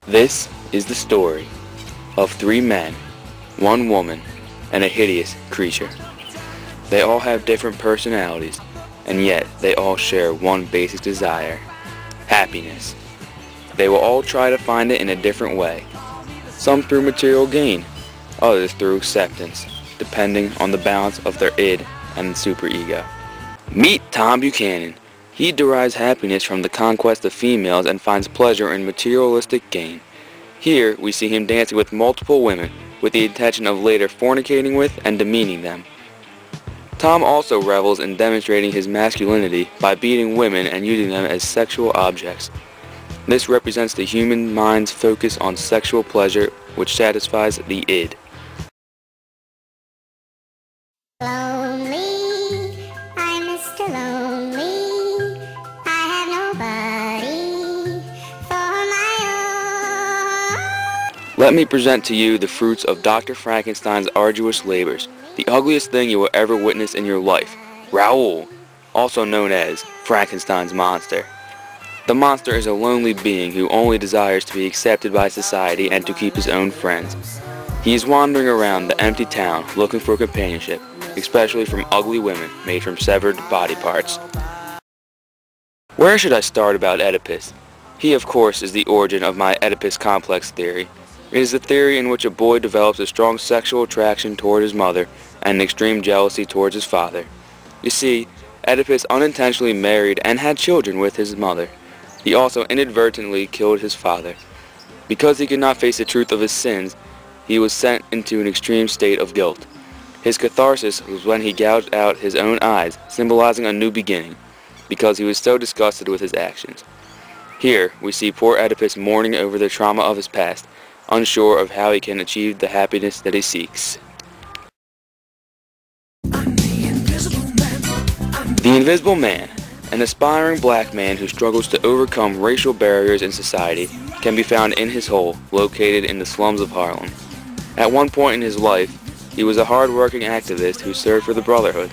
This is the story of 3 men, 1 woman, and a hideous creature. They all have different personalities, and yet they all share one basic desire: happiness. They will all try to find it in a different way, some through material gain, others through acceptance, depending on the balance of their id and superego. Meet Tom Buchanan. He derives happiness from the conquest of females and finds pleasure in materialistic gain. Here we see him dancing with multiple women with the intention of later fornicating with and demeaning them. Tom also revels in demonstrating his masculinity by beating women and using them as sexual objects. This represents the human mind's focus on sexual pleasure, which satisfies the id. Lonely, I'm Mr. Lonely. I have nobody for my own. Let me present to you the fruits of Dr. Frankenstein's arduous labors, the ugliest thing you will ever witness in your life: Raoul, also known as Frankenstein's monster. The monster is a lonely being who only desires to be accepted by society and to keep his own friends. He is wandering around the empty town looking for companionship, especially from ugly women made from severed body parts. Where should I start about Oedipus? He, of course, is the origin of my Oedipus complex theory. It is the theory in which a boy develops a strong sexual attraction toward his mother and an extreme jealousy towards his father. You see, Oedipus unintentionally married and had children with his mother. He also inadvertently killed his father. Because he could not face the truth of his sins, he was sent into an extreme state of guilt. His catharsis was when he gouged out his own eyes, symbolizing a new beginning, because he was so disgusted with his actions. Here, we see poor Oedipus mourning over the trauma of his past, unsure of how he can achieve the happiness that he seeks. The Invisible Man, an aspiring black man who struggles to overcome racial barriers in society, can be found in his hole, located in the slums of Harlem. At one point in his life, he was a hard-working activist who served for the Brotherhood.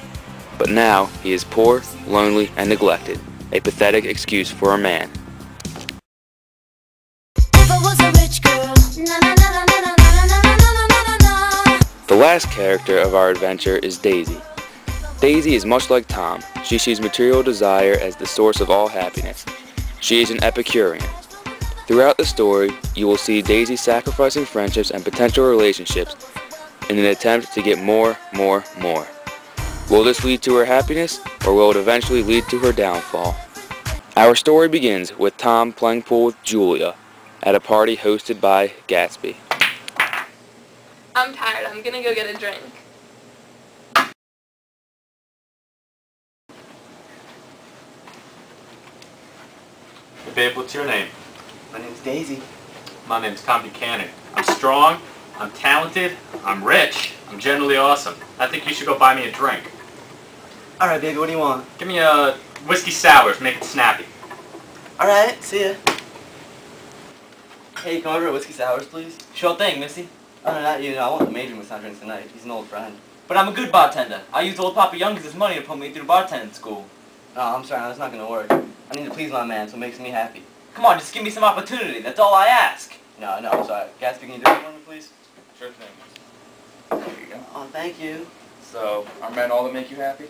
But now, he is poor, lonely, and neglected, a pathetic excuse for a man. The last character of our adventure is Daisy. Daisy is much like Tom. She sees material desire as the source of all happiness. She is an Epicurean. Throughout the story, you will see Daisy sacrificing friendships and potential relationships in an attempt to get more. Will this lead to her happiness, or will it eventually lead to her downfall? Our story begins with Tom playing pool with Julia at a party hosted by Gatsby. I'm tired. I'm gonna go get a drink. Hey babe, what's your name? My name's Daisy. My name's Tom Buchanan. I'm strong, I'm talented, I'm rich, I'm generally awesome. I think you should go buy me a drink. Alright, baby, what do you want? Give me a whiskey sours, make it snappy. Alright, see ya. Hey, come over to Whiskey Sours, please. Sure thing, Missy. Oh, no, not you. No, I want the major with drinks tonight. He's an old friend. But I'm a good bartender. I used old Papa Young's money to put me through bartending school. No, I'm sorry, no, that's not gonna work. I need to please my man, so it makes me happy. Come on, just give me some opportunity. That's all I ask. No, I'm sorry. Gatsby, can you do it for me, please? Sure thing. There you go. Oh, thank you. So, are men all that make you happy?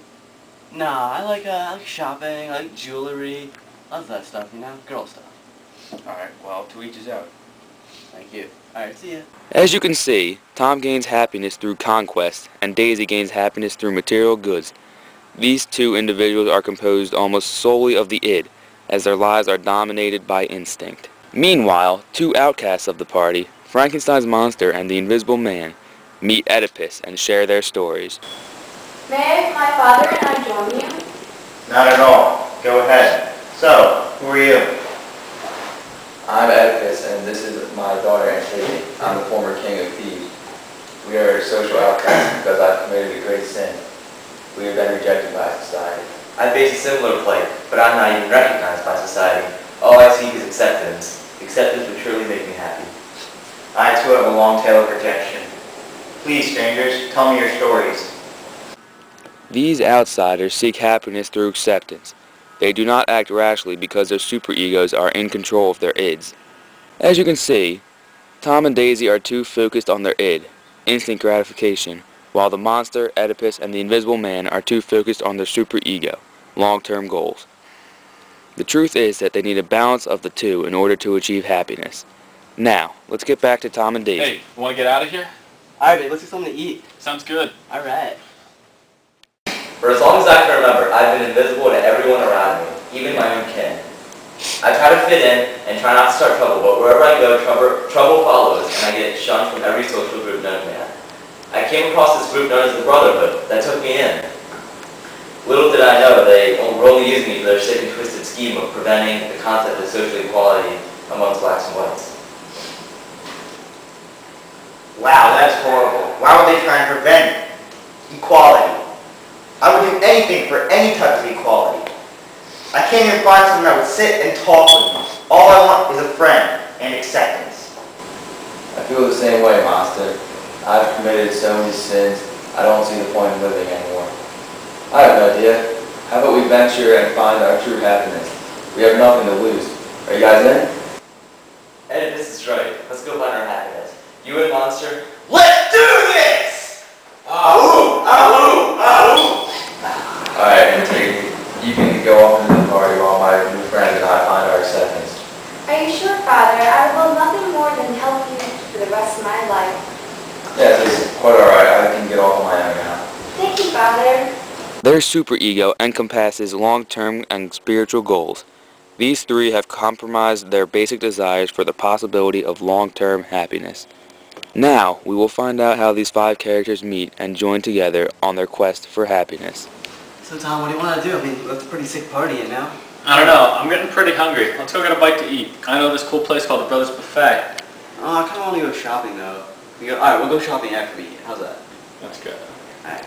Nah, I like shopping, I like jewelry. Lots of that stuff, you know? Girl stuff. Alright, well, to each his own. Thank you. Alright, see ya. As you can see, Tom gains happiness through conquest, and Daisy gains happiness through material goods. These two individuals are composed almost solely of the id, as their lives are dominated by instinct. Meanwhile, 2 outcasts of the party, Frankenstein's monster and the Invisible Man, meet Oedipus and share their stories. May my father and I join you? Not at all. Go ahead. So, who are you? I'm Oedipus, and this is my daughter Antigone. I'm the former king of Thebes. We are social outcasts because I've committed a great sin. We have been rejected by society. I face a similar plight, but I'm not even recognized by society. All I seek is acceptance. Acceptance would surely make me happy. I too have a long tale of rejection. Please, strangers, tell me your stories. These outsiders seek happiness through acceptance. They do not act rashly because their superegos are in control of their ids. As you can see, Tom and Daisy are too focused on their id, instant gratification, while the monster, Oedipus, and the Invisible Man are too focused on their superego, long-term goals. The truth is that they need a balance of the two in order to achieve happiness. Now, let's get back to Tom and Daisy. Hey, you want to get out of here? Alright, babe, let's get something to eat. Sounds good. Alright. For as long as I can remember, I've been invisible to everyone around me, even my own kin. I try to fit in and try not to start trouble, but wherever I go, trouble follows, and I get shunned from every social group known to man. I came across this group known as the Brotherhood that took me in. Little did I know they were only using me for their sick and twisted scheme of preventing the concept of social equality amongst blacks and whites. Wow, that's horrible. Why would they try and prevent equality? I would do anything for any type of equality. I can't even find someone that would sit and talk with me. All I want is a friend and acceptance. I feel the same way, Monster. I've committed so many sins, I don't see the point in living anymore. I have an idea. How about we venture and find our true happiness? We have nothing to lose. Are you guys in? Oedipus is right. Let's go find our happiness. You and Monster, Let's do this! Ahoo! Ahoo! Ahoo! Alright, Antigone. You can go off into the party while my new friend and I find our acceptance. Are you sure, Father? I will love nothing more than help you for the rest of my life. Yes, it's quite alright. I can get off on my own now. Thank you, Father. Their superego encompasses long-term and spiritual goals. These three have compromised their basic desires for the possibility of long-term happiness. Now, we will find out how these 5 characters meet and join together on their quest for happiness. So Tom, what do you want to do? I mean, that's a pretty sick party, you know? I don't know. I'm getting pretty hungry. Let's go get a bite to eat. I know this cool place called the Brothers Buffet. Oh, I kind of want to go shopping, though. Alright, we'll go shopping after we eat. How's that? That's good. Alright.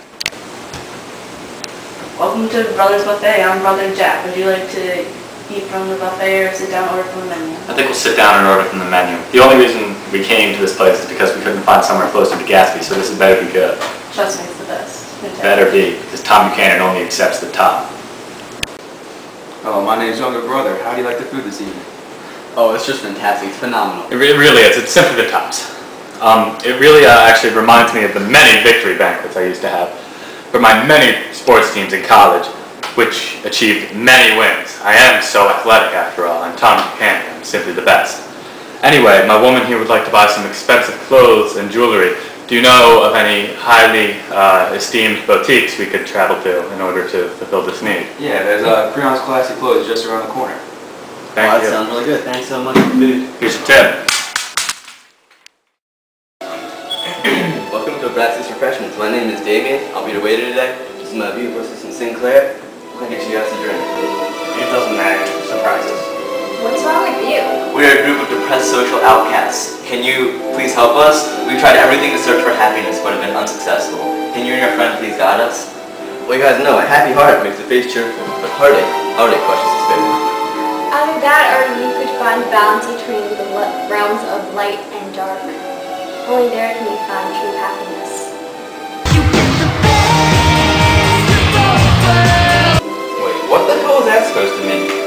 Welcome to Brothers Buffet. I'm Brother Jack. Would you like to eat from the buffet or sit down and order from the menu? I think we'll sit down and order from the menu. The only reason we came to this place is because we couldn't find somewhere closer to Gatsby, so this had better be good. Trust me, it's the best. Better be, because Tom Buchanan only accepts the top. Oh, my name's Younger Brother. How do you like the food this evening? Oh, it's just fantastic. It's phenomenal. It really is. It's simply the tops. It really actually reminds me of the many victory banquets I used to have for my many sports teams in college, which achieved many wins. I am so athletic after all. I'm Tom Buchanan. I'm simply the best. Anyway, my woman here would like to buy some expensive clothes and jewelry. Do you know of any highly esteemed boutiques we could travel to in order to fulfill this need? Yeah, there's Creon's Classic Clothes just around the corner. Thank That you. sounds really good. Thanks so much for the food. Here's your tip. Welcome to Braxis Refreshments. My name is Damien. I'll be the waiter today. This is my beautiful assistant Sinclair. I'm going to get you guys a drink. It doesn't matter. Surprises. What's wrong with you? We are a group of depressed social outcasts. Can you please help us? We've tried everything to search for happiness, but have been unsuccessful. Can you and your friend please guide us? Well, you guys know, a happy heart makes the face cheerful, but heartache crushes the spirit. Either that or you could find balance between the realms of light and dark. Only there can you find true happiness. Wait, what the hell is that supposed to mean?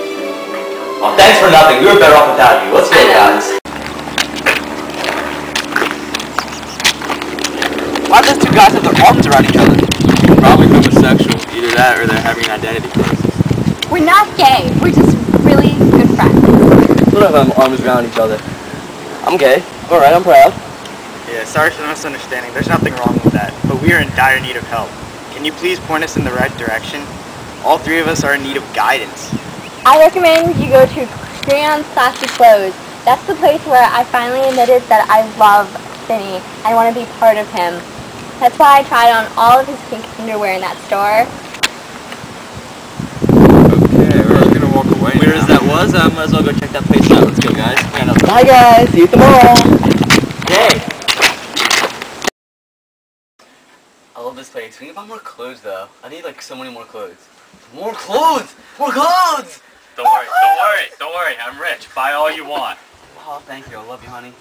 Oh, thanks for nothing. We were better off without you. Let's go, guys. Why do those two guys have their arms around each other? Probably homosexual. Either that or they're having an identity crisis. We're not gay. We're just really good friends. We don't have arms around each other. I'm gay. Alright, I'm proud. Yeah, sorry for the misunderstanding. There's nothing wrong with that. But we are in dire need of help. Can you please point us in the right direction? All 3 of us are in need of guidance. I recommend you go to Creon's Classic Clothes. That's the place where I finally admitted that I love Finney. I want to be part of him. That's why I tried on all of his pink underwear in that store. Okay, we're gonna walk away Weird now. as that was, I might as well go check that place out. Let's go, guys. Bye, guys. See you tomorrow. Hey. I love this place. We need to buy more clothes, though. I need, like, so many more clothes. More clothes! More clothes! Don't worry. I'm rich. Buy all you want. Oh, thank you. I love you, honey.